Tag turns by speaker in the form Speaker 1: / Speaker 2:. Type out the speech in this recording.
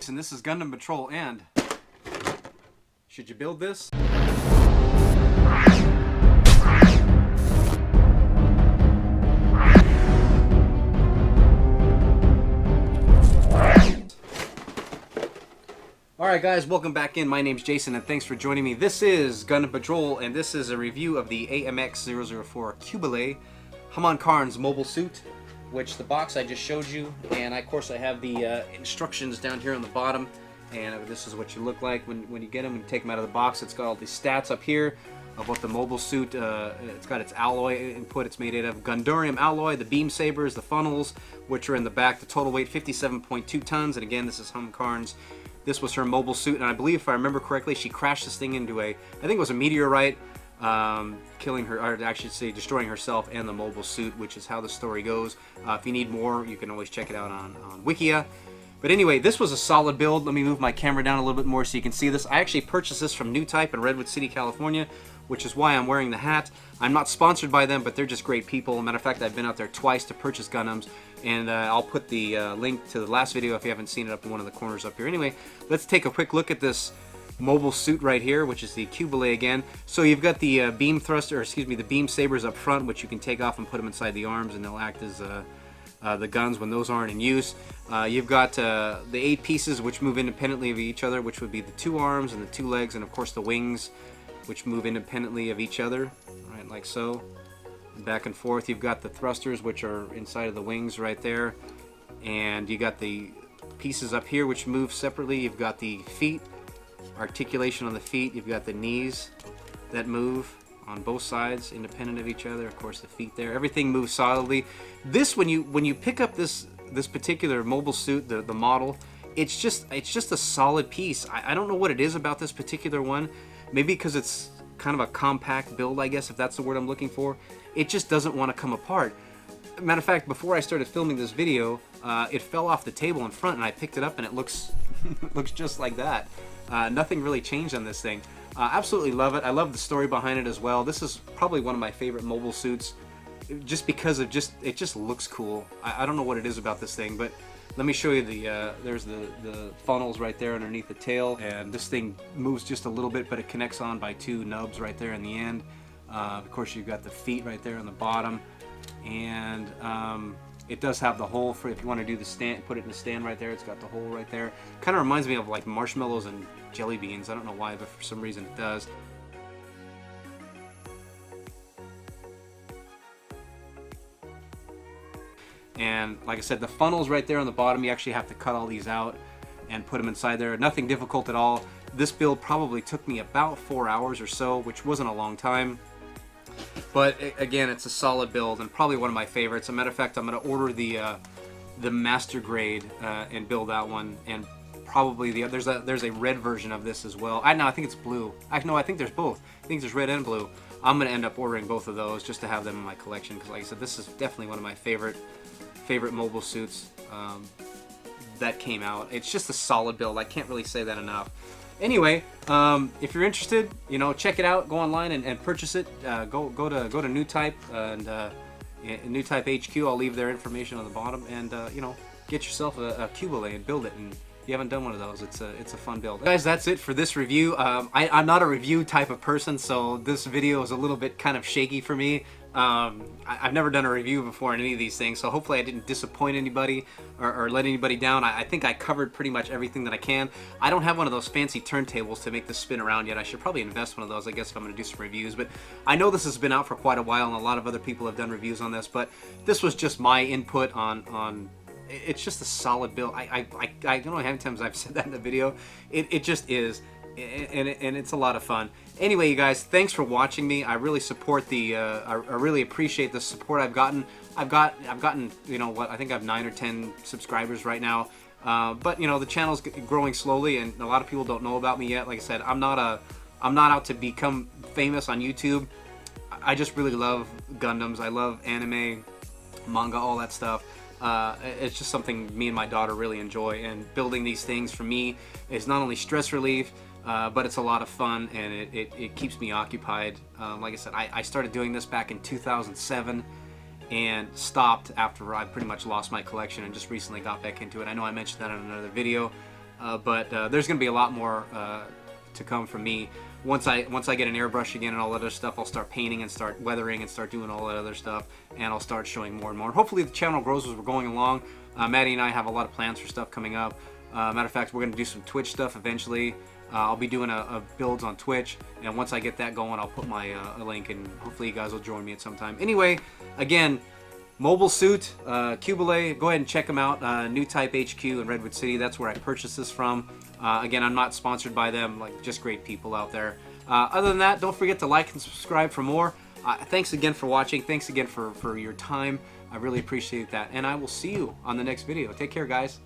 Speaker 1: Jason, this is Gundam Patrol, and should you build this? Alright guys, welcome back in. My name's Jason and thanks for joining me. This is Gundam Patrol and this is a review of the AMX-004 Qubeley, Haman Karn's mobile suit, which the box I just showed you, and of course I have the instructions down here on the bottom, and this is what you look like when you get them and take them out of the box. It's got all the stats up here of what the mobile suit, it's got its alloy input. It's made out of Gundam alloy, the beam sabers, the funnels, which are in the back. The total weight 57.2 tons, and again this is Haman Karn's. This was her mobile suit, and I believe, if I remember correctly, she crashed this thing into I think it was a meteorite, killing her, or I should say destroying herself and the mobile suit, which is how the story goes. If you need more, you can always check it out on Wikia. But anyway, this was a solid build. Let me move my camera down a little bit more so you can see this. I actually purchased this from New Type in Redwood City, California, which is why I'm wearing the hat. I'm not sponsored by them, but they're just great people. As a matter of fact, I've been out there twice to purchase Gundams, and I'll put the link to the last video if you haven't seen it up in one of the corners up here. Anyway, let's take a quick look at this mobile suit right here, which is the Qubeley again. So you've got the beam thruster, or excuse me, the beam sabers up front, which you can take off and put them inside the arms, and they'll act as the guns when those aren't in use. You've got the 8 pieces which move independently of each other, which would be the 2 arms and the 2 legs, and of course the wings, which move independently of each other, right, like so, back and forth. You've got the thrusters, which are inside of the wings right there, and you got the pieces up here which move separately. You've got the feet, articulation on the feet. You've got the knees that move on both sides, independent of each other. Of course, the feet there. Everything moves solidly. This, when you pick up this particular mobile suit, the model, it's just a solid piece. I don't know what it is about this particular one. Maybe because it's kind of a compact build, I guess, if that's the word I'm looking for. It just doesn't want to come apart. Matter of fact, before I started filming this video, it fell off the table in front, and I picked it up, and it looks looks just like that. Nothing really changed on this thing. Absolutely love it. I love the story behind it as well. This is probably one of my favorite mobile suits, just because of it just looks cool. I don't know what it is about this thing, but let me show you there's the funnels right there underneath the tail, and this thing moves just a little bit, but it connects on by 2 nubs right there in the end. Of course, you've got the feet right there on the bottom, and it does have the hole for if you want to do the stand, put it in the stand right there. It's got the hole right there. Kind of reminds me of like marshmallows and jelly beans. I don't know why, but for some reason it does. And like I said, the funnels right there on the bottom, you actually have to cut all these out and put them inside there. Nothing difficult at all. This build probably took me about 4 hours or so, which wasn't a long time. But again, it's a solid build and probably one of my favorites. As a matter of fact, I'm going to order the master grade and build that one. And probably there's a red version of this as well. I think it's blue. No, I think there's both. I think there's red and blue. I'm going to end up ordering both of those just to have them in my collection, because like I said, this is definitely one of my favorite mobile suits that came out. It's just a solid build. I can't really say that enough. Anyway, if you're interested, check it out. Go online and purchase it. Go to New Type and New Type HQ. I'll leave their information on the bottom, and get yourself a Qubeley and build it. And if you haven't done one of those, it's a fun build. Guys, that's it for this review. I'm not a review type of person, so this video is a little bit kind of shaky for me. I've never done a review before on any of these things, so hopefully I didn't disappoint anybody or let anybody down. I think I covered pretty much everything that I can. I don't have one of those fancy turntables to make this spin around yet. I should probably invest one of those, I guess, if I'm going to do some reviews. But I know this has been out for quite a while, and a lot of other people have done reviews on this, but this was just my input on it's just a solid build. I don't know how many times I've said that in the video. It just is. And it's a lot of fun. Anyway, you guys, thanks for watching me. I really support I really appreciate the support I've gotten. I've gotten, I think I have 9 or 10 subscribers right now. But the channel's growing slowly, and a lot of people don't know about me yet. Like I said, I'm not out to become famous on YouTube. I just really love Gundams. I love anime, manga, all that stuff. It's just something me and my daughter really enjoy, and building these things for me is not only stress relief, but it's a lot of fun, and it keeps me occupied. Like I said, I started doing this back in 2007 and stopped after I pretty much lost my collection, and just recently got back into it. I know I mentioned that in another video, but there's going to be a lot more to come from me. Once I get an airbrush again and all that other stuff, I'll start painting and start weathering and start doing all that other stuff, and I'll start showing more and more. Hopefully the channel grows as we're going along. Maddie and I have a lot of plans for stuff coming up. Matter of fact, we're going to do some Twitch stuff eventually. I'll be doing a builds on Twitch, and once I get that going, I'll put my a link, and hopefully you guys will join me at some time. Anyway, again, Mobile Suit, Qubeley, go ahead and check them out. New Type HQ in Redwood City, that's where I purchased this from. Again, I'm not sponsored by them, like just great people out there. Other than that, don't forget to like and subscribe for more. Thanks again for watching. Thanks again for your time. I really appreciate that, and I will see you on the next video. Take care, guys.